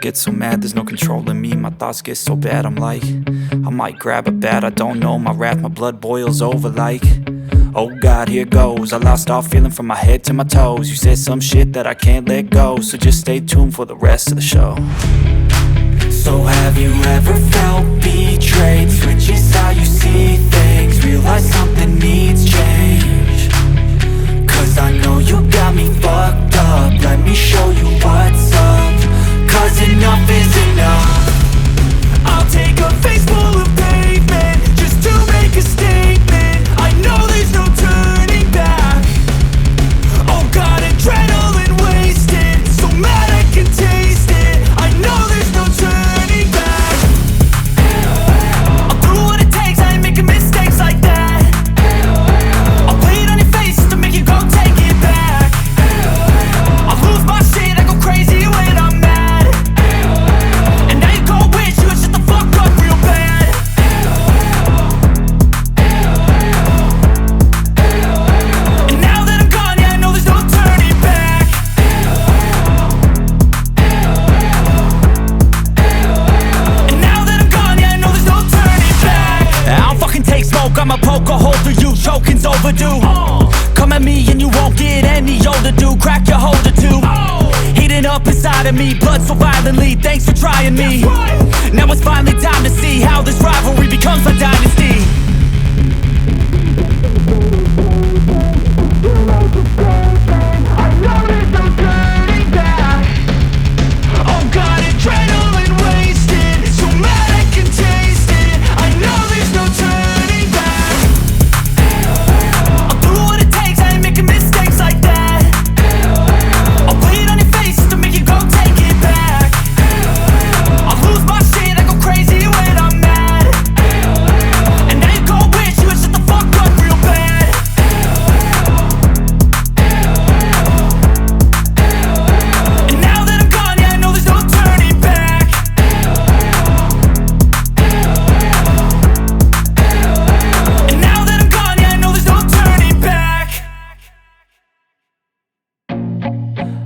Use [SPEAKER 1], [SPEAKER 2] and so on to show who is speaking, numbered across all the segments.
[SPEAKER 1] get so mad, there's no controlling me. My thoughts get so bad, I'm like, I might grab a bat, I don't know. My wrath, my blood boils over like, oh God, here goes. I lost all feeling from my head to my toes. You said some shit that I can't let go, so just stay tuned for the rest of the show. So have you ever felt betrayed? Switches how you see things, realize something needs change. Cause I know you got me fucked up, let me show you what's up. Cause enough is enough. I'll take a face full of pavement just to make a statement. I know there's no turning back. Oh God, adrenaline wasted, so mad I can taste it. I know there's no turning back. I'll do what it takes, I ain't making mistakes like that. I'll play it on your face to make you go take it back. I'll lose my shit, I go crazy when I'm mad. And now you go wish you would shut the fuck up real bad. And now that I'm gone, yeah, I know there's no turning back. And now that I'm gone, yeah, I know there's no turning back. I don't fucking take smoke, I'ma poke a hole through you, choking's overdue. Come at me and you won't get any older, dude. Crack your holder too. Heating up inside of me, blood so violently. Thanks for trying me. Now it's finally time to see how this rivalry becomes a dynasty. I know there's no turning back. Oh God, adrenaline wasted, so mad I can taste it. I know there's no turning back. I'll do what it takes, I ain't making mistakes like that. I'll play it on your face to make you go take it back. I'll lose my shit, I go crazy when I'm mad. And now you go wish you would shut the fuck up real bad. And now that I'm gone, yeah, I know there's no turning back. And now that I'm gone, yeah, I know there's no turning back.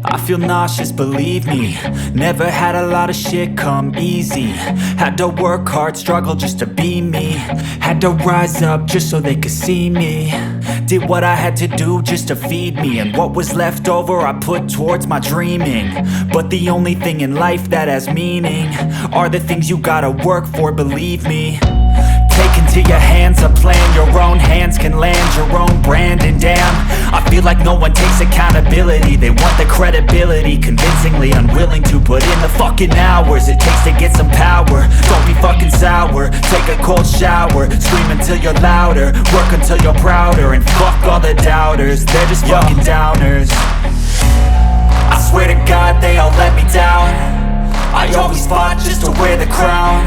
[SPEAKER 1] I feel nauseous, believe me. Never had a lot of shit come easy. Had to work hard, struggle just to be me. Had to rise up just so they could see me. Did what I had to do just to feed me, and what was left over I put towards my dreaming. But the only thing in life that has meaning are the things you gotta work for, believe me. Take into your hands a plan, your own hands can land your own brand. And damn, I feel like no one takes accountability. They want the credibility, convincingly unwilling to put in the fucking hours it takes to get some power. Don't be fucking sour, take a cold shower. Scream until you're louder, work until you're prouder. And fuck all the doubters, they're just fucking downers. I swear to God they all let me down. I always fought just to wear the crown.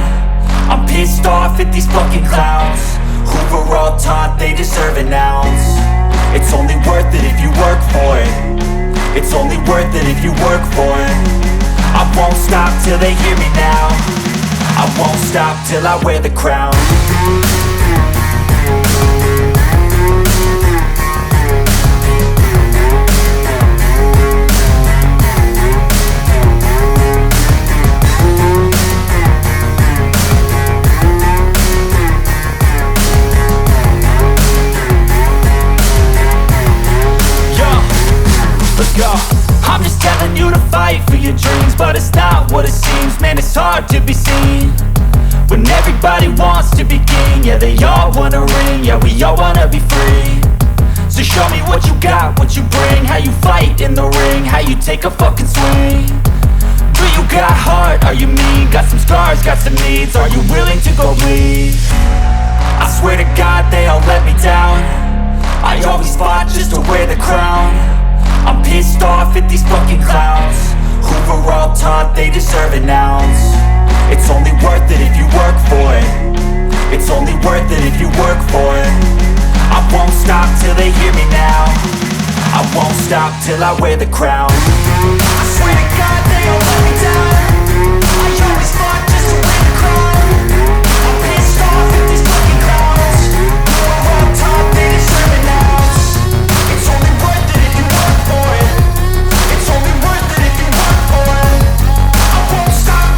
[SPEAKER 1] I'm pissed off at these fucking clowns who were all taught they deserve an ounce. It's only worth it if you work for it. It's only worth it if you work for it. I won't stop till they hear me now. I won't stop till I wear the crown. Let's go. I'm just telling you to fight for your dreams, but it's not what it seems. Man, it's hard to be seen when everybody wants to be king. Yeah, they all wanna ring, yeah, we all wanna be free. So show me what you got, what you bring, how you fight in the ring, how you take a fucking swing. Do you got heart, are you mean? Got some scars, got some needs, are you willing to go bleed? I swear to God they all let me down. I always fought just to wear the crown. I'm pissed off at these fucking clowns who were all taught they deserve an ounce. It's only worth it if you work for it. It's only worth it if you work for it. I won't stop till they hear me now. I won't stop till I wear the crown. I swear to God they all let me down. I always fought just to wear the crown. I'm pissed off at these fucking clowns who were all taught they deserve an ounce. It's only worth it if you work for it. It's only worth it if you work for it. I won't stop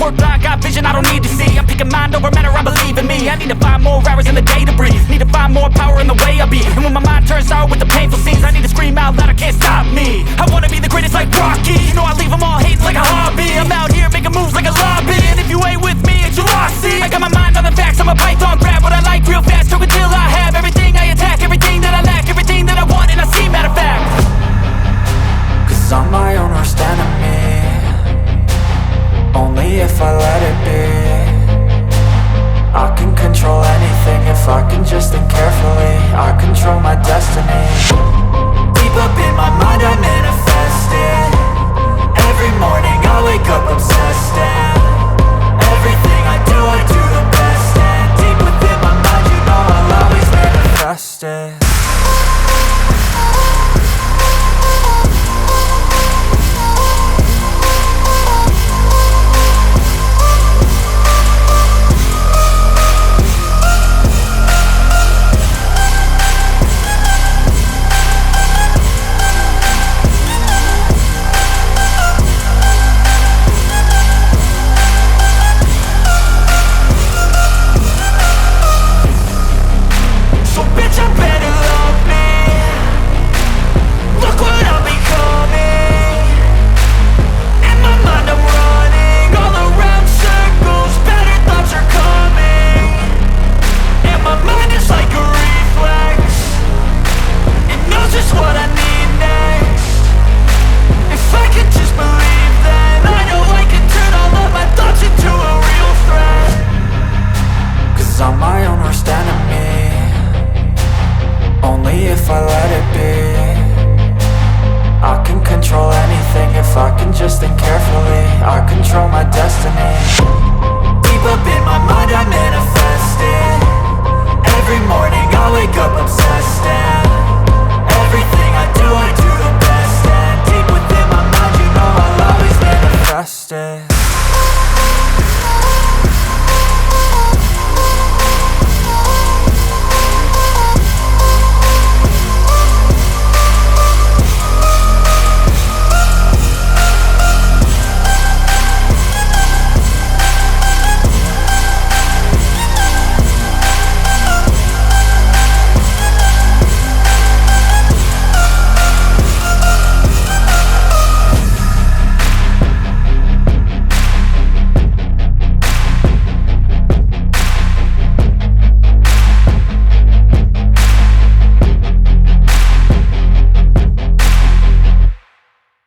[SPEAKER 1] work blind, got vision I don't need to see. I'm picking mind over matter, I believe in me. I need to find more hours in the day to breathe. Need to find more power in the way I be. And when my mind turns sour with the painful scenes, I need to scream out loud, I can't stop me. I wanna be the greatest like Rocky. You know I leave them all hating like a hobby. I'm out here making moves like a lobby. And if you ain't with me, it's your loss, see. I got my mind on the facts, I'm a python, grab what I like real fast. Choke until I have everything I attack, everything that I lack, everything that I want and I see, matter of fact. Cause I'm my own worst enemy. Only if I let it be. I can control anything if I can just think carefully. I control my destiny.